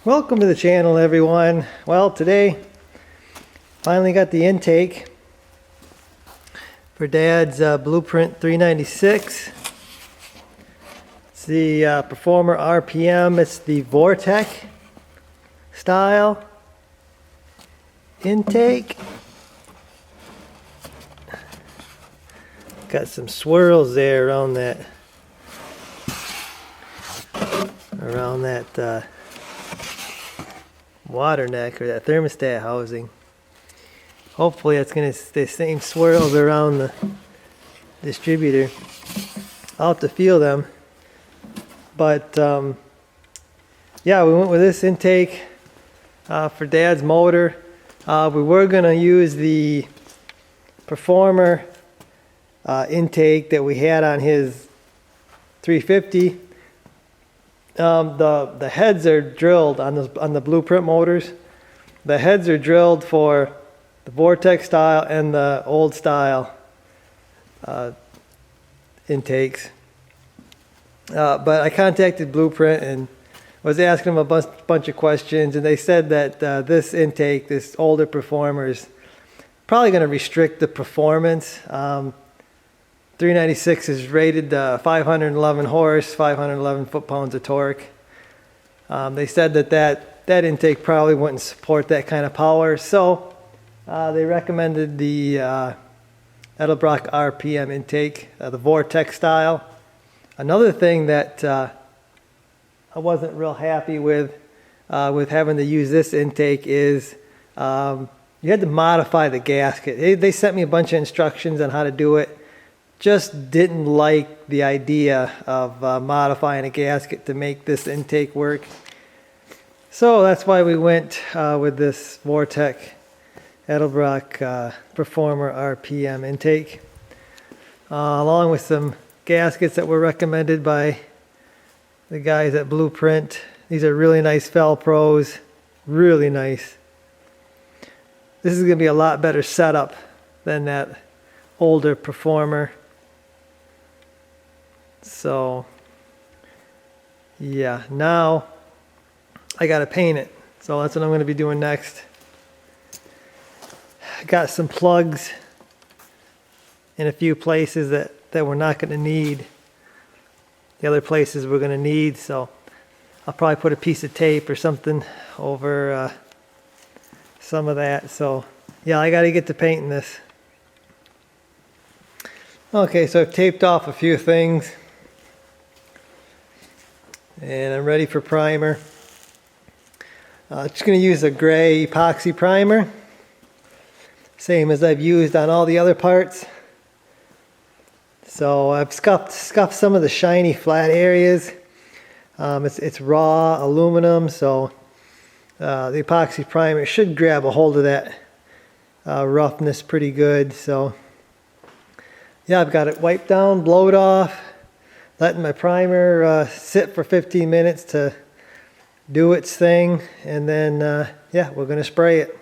Welcome to the channel, everyone. Well, today finally got the intake for Dad's BluePrint 396. It's the Performer RPM. It's the Vortec style intake. Got some swirls there around that water neck, or that thermostat housing. Hopefully that's going to stay the same swirls around the distributor. I'll have to feel them. But yeah, we went with this intake for Dad's motor. We were going to use the Performer intake that we had on his 350. The heads are drilled on the BluePrint motors. The heads are drilled for the Vortec style and the old style intakes. But I contacted BluePrint and was asking them a bunch of questions, and they said that this intake, this older Performer, is probably going to restrict the performance. 396 is rated 511 horse, 511 foot-pounds of torque. They said that intake probably wouldn't support that kind of power, so they recommended the Edelbrock RPM intake, the Vortec style. Another thing that I wasn't real happy with having to use this intake is you had to modify the gasket. They sent me a bunch of instructions on how to do it. Just didn't like the idea of modifying a gasket to make this intake work. So that's why we went with this Vortec Edelbrock Performer RPM intake, along with some gaskets that were recommended by the guys at BluePrint. These are really nice Fel-Pros, really nice. This is going to be a lot better setup than that older Performer. So yeah, now I gotta paint it. So that's what I'm gonna be doing next. I got some plugs in a few places that we're not gonna need. The other places we're gonna need, so I'll probably put a piece of tape or something over some of that. So yeah, I gotta get to painting this. Okay, so I've taped off a few things. And I'm ready for primer. Just going to use a gray epoxy primer, same as I've used on all the other parts. So I've scuffed some of the shiny flat areas. It's raw aluminum, so the epoxy primer should grab a hold of that roughness pretty good. So yeah, I've got it wiped down, blowed off. Letting my primer sit for 15 minutes to do its thing, and then yeah, we're going to spray it.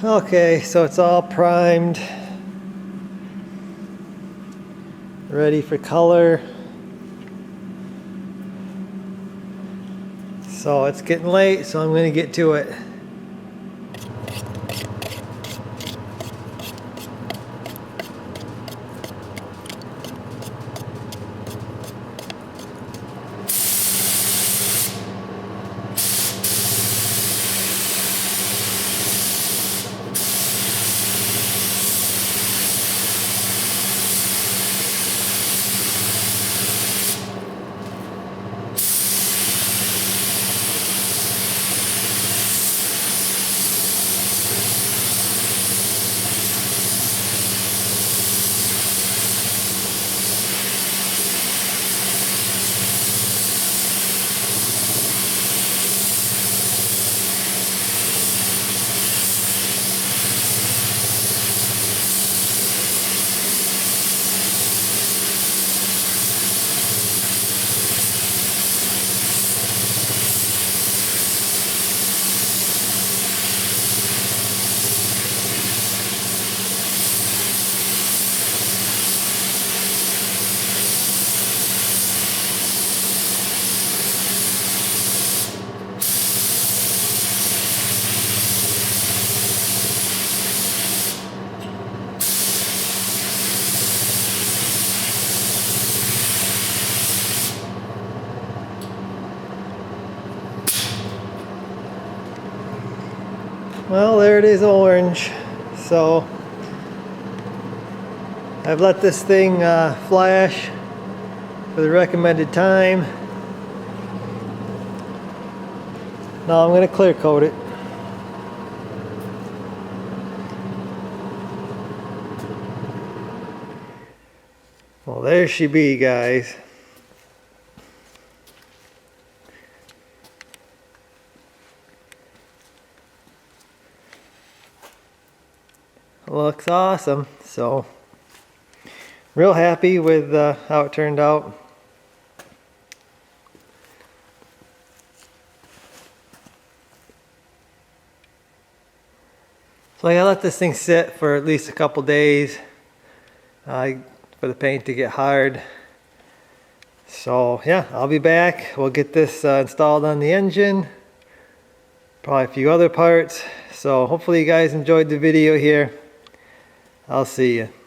Okay, so it's all primed, ready for color. So it's getting late, so I'm going to get to it. Well, there it is, orange. So I've let this thing flash for the recommended time. Now I'm going to clear coat it. Well, there she be, guys. Looks awesome. So real happy with how it turned out. So I gotta let this thing sit for at least a couple days for the paint to get hard. So yeah, I'll be back. We'll get this installed on the engine, probably a few other parts. So hopefully you guys enjoyed the video here. I'll see you.